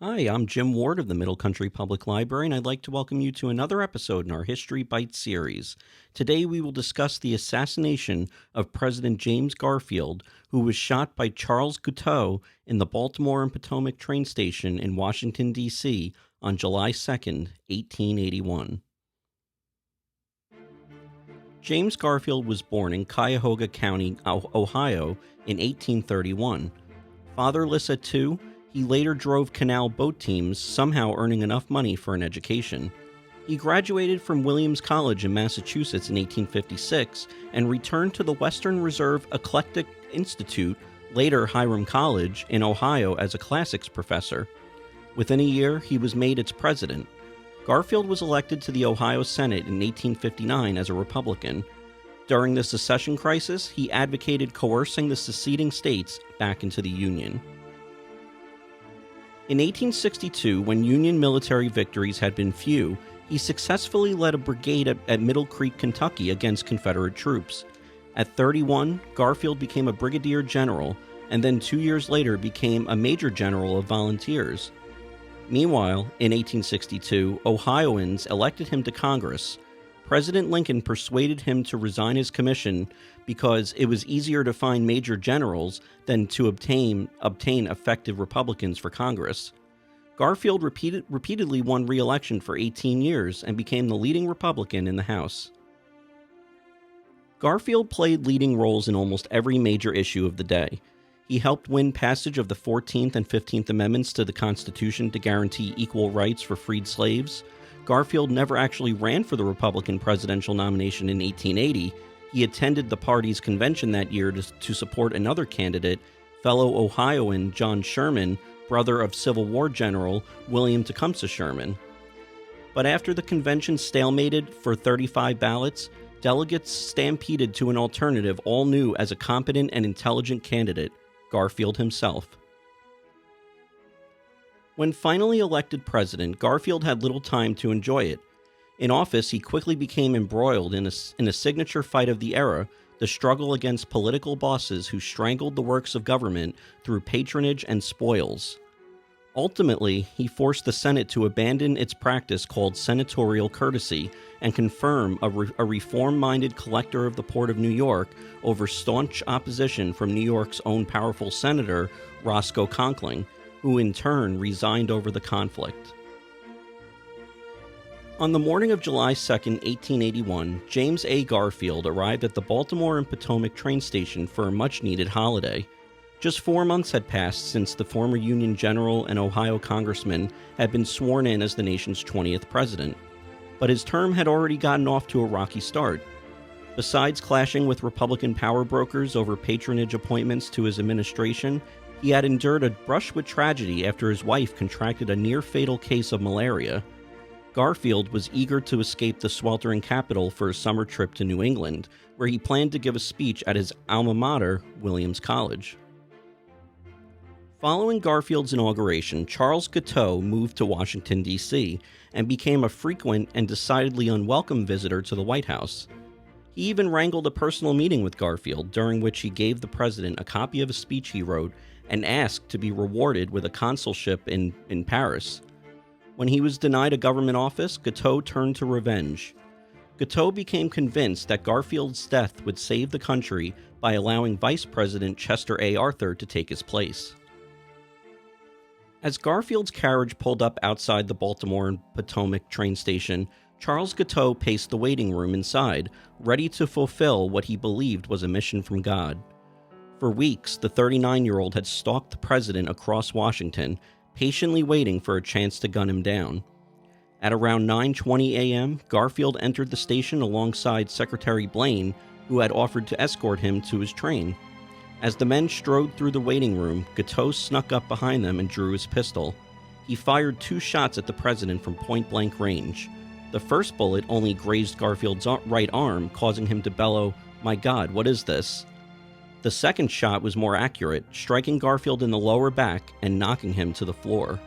Hi, I'm Jim Ward of the Middle Country Public Library, and I'd like to welcome you to another episode in our History Bites series. Today, we will discuss the assassination of President James Garfield, who was shot by Charles Guiteau in the Baltimore and Potomac train station in Washington, D.C. on July 2nd, 1881. James Garfield was born in Cuyahoga County, Ohio, in 1831. Fatherless at 2, he later drove canal boat teams, somehow earning enough money for an education. He graduated from Williams College in Massachusetts in 1856 and returned to the Western Reserve Eclectic Institute, later Hiram College, in Ohio as a classics professor. Within a year, he was made its president. Garfield was elected to the Ohio Senate in 1859 as a Republican. During the secession crisis, he advocated coercing the seceding states back into the Union. In 1862, when Union military victories had been few, he successfully led a brigade at Middle Creek, Kentucky against Confederate troops. At 31, Garfield became a brigadier general, and then 2 years later became a major general of volunteers. Meanwhile, in 1862, Ohioans elected him to Congress. President Lincoln persuaded him to resign his commission because it was easier to find major generals than to obtain effective Republicans for Congress. Garfield repeatedly won re-election for 18 years and became the leading Republican in the House. Garfield played leading roles in almost every major issue of the day. He helped win passage of the 14th and 15th Amendments to the Constitution to guarantee equal rights for freed slaves. Garfield never actually ran for the Republican presidential nomination in 1880. He attended the party's convention that year to support another candidate, fellow Ohioan John Sherman, brother of Civil War General William Tecumseh Sherman. But after the convention stalemated for 35 ballots, delegates stampeded to an alternative all knew as a competent and intelligent candidate, Garfield himself. When finally elected president, Garfield had little time to enjoy it. In office, he quickly became embroiled in a signature fight of the era, the struggle against political bosses who strangled the works of government through patronage and spoils. Ultimately, he forced the Senate to abandon its practice called senatorial courtesy and confirm a reform-minded collector of the Port of New York over staunch opposition from New York's own powerful senator, Roscoe Conkling, who in turn resigned over the conflict. On the morning of July 2nd, 1881, James A. Garfield arrived at the Baltimore and Potomac train station for a much-needed holiday. Just 4 months had passed since the former Union general and Ohio congressman had been sworn in as the nation's 20th president. But his term had already gotten off to a rocky start. Besides clashing with Republican power brokers over patronage appointments to his administration, he had endured a brush with tragedy after his wife contracted a near-fatal case of malaria. Garfield was eager to escape the sweltering capital for a summer trip to New England, where he planned to give a speech at his alma mater, Williams College. Following Garfield's inauguration, Charles Guiteau moved to Washington, D.C., and became a frequent and decidedly unwelcome visitor to the White House. He even wrangled a personal meeting with Garfield, during which he gave the president a copy of a speech he wrote and asked to be rewarded with a consulship in Paris. When he was denied a government office, Guiteau turned to revenge. Guiteau became convinced that Garfield's death would save the country by allowing Vice President Chester A. Arthur to take his place. As Garfield's carriage pulled up outside the Baltimore and Potomac train station, Charles Guiteau paced the waiting room inside, ready to fulfill what he believed was a mission from God. For weeks, the 39-year-old had stalked the president across Washington, patiently waiting for a chance to gun him down. At around 9:20 a.m., Garfield entered the station alongside Secretary Blaine, who had offered to escort him to his train. As the men strode through the waiting room, Guiteau snuck up behind them and drew his pistol. He fired 2 shots at the president from point-blank range. The first bullet only grazed Garfield's right arm, causing him to bellow, "My God, what is this?" The second shot was more accurate, striking Garfield in the lower back and knocking him to the floor.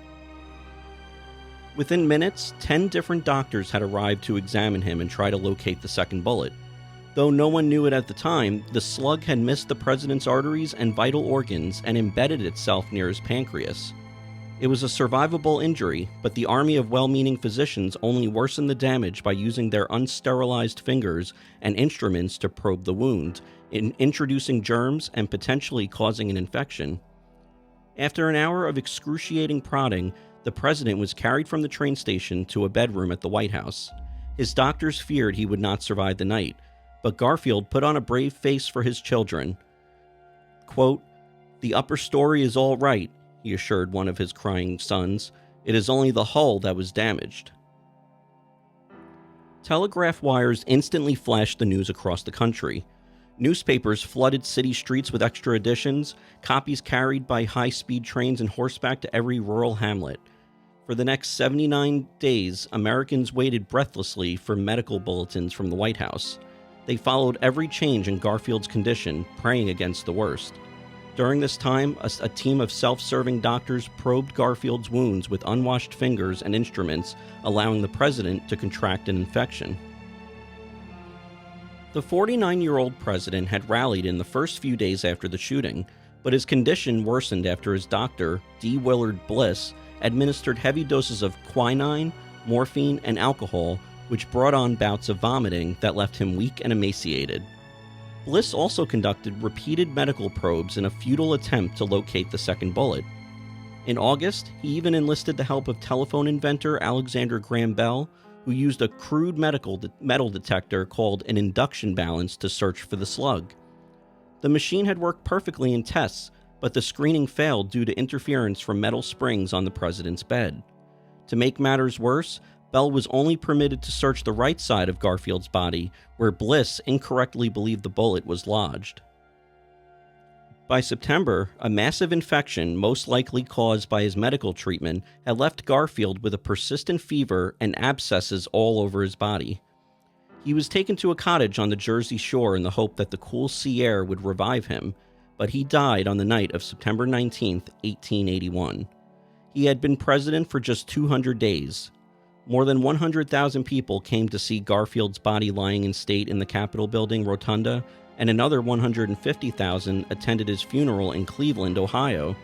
Within minutes, 10 different doctors had arrived to examine him and try to locate the second bullet. Though no one knew it at the time, the slug had missed the president's arteries and vital organs and embedded itself near his pancreas. It was a survivable injury, but the army of well-meaning physicians only worsened the damage by using their unsterilized fingers and instruments to probe the wound, introducing germs and potentially causing an infection. After an hour of excruciating prodding, the president was carried from the train station to a bedroom at the White House. His doctors feared he would not survive the night, but Garfield put on a brave face for his children. Quote, "The upper story is all right," he assured one of his crying sons. "It is only the hull that was damaged." Telegraph wires instantly flashed the news across the country. Newspapers flooded city streets with extra editions, copies carried by high-speed trains and horseback to every rural hamlet. For the next 79 days, Americans waited breathlessly for medical bulletins from the White House. They followed every change in Garfield's condition, praying against the worst. During this time, a team of self-serving doctors probed Garfield's wounds with unwashed fingers and instruments, allowing the president to contract an infection. The 49-year-old president had rallied in the first few days after the shooting, but his condition worsened after his doctor, D. Willard Bliss, administered heavy doses of quinine, morphine, and alcohol, which brought on bouts of vomiting that left him weak and emaciated. Bliss also conducted repeated medical probes in a futile attempt to locate the second bullet. In August, he even enlisted the help of telephone inventor Alexander Graham Bell, who used a crude metal detector called an induction balance to search for the slug. The machine had worked perfectly in tests, but the screening failed due to interference from metal springs on the president's bed. To make matters worse, Bell was only permitted to search the right side of Garfield's body, where Bliss incorrectly believed the bullet was lodged. By September, a massive infection, most likely caused by his medical treatment, had left Garfield with a persistent fever and abscesses all over his body. He was taken to a cottage on the Jersey Shore in the hope that the cool sea air would revive him, but he died on the night of September 19, 1881. He had been president for just 200 days. More than 100,000 people came to see Garfield's body lying in state in the Capitol Building Rotunda, and another 150,000 attended his funeral in Cleveland, Ohio.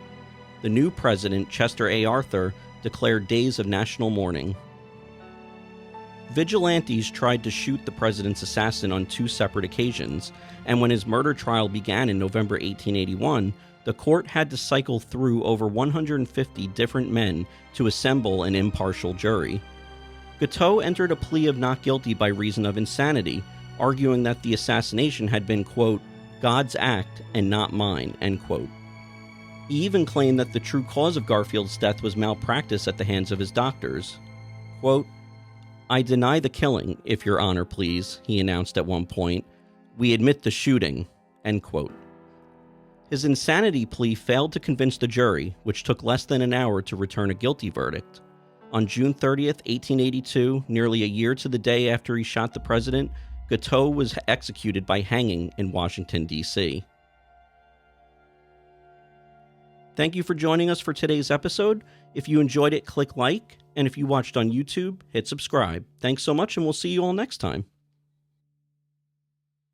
The new president, Chester A. Arthur, declared days of national mourning. Vigilantes tried to shoot the president's assassin on 2 separate occasions, and when his murder trial began in November 1881, the court had to cycle through over 150 different men to assemble an impartial jury. Guiteau entered a plea of not guilty by reason of insanity, arguing that the assassination had been, quote, "God's act and not mine," end quote. He even claimed that the true cause of Garfield's death was malpractice at the hands of his doctors. Quote, "I deny the killing, if your honor please," he announced at one point. "We admit the shooting," end quote. His insanity plea failed to convince the jury, which took less than an hour to return a guilty verdict. On June 30th, 1882, nearly a year to the day after he shot the president, Guiteau was executed by hanging in Washington, D.C. Thank you for joining us for today's episode. If you enjoyed it, click like, and if you watched on YouTube, hit subscribe. Thanks so much, and we'll see you all next time.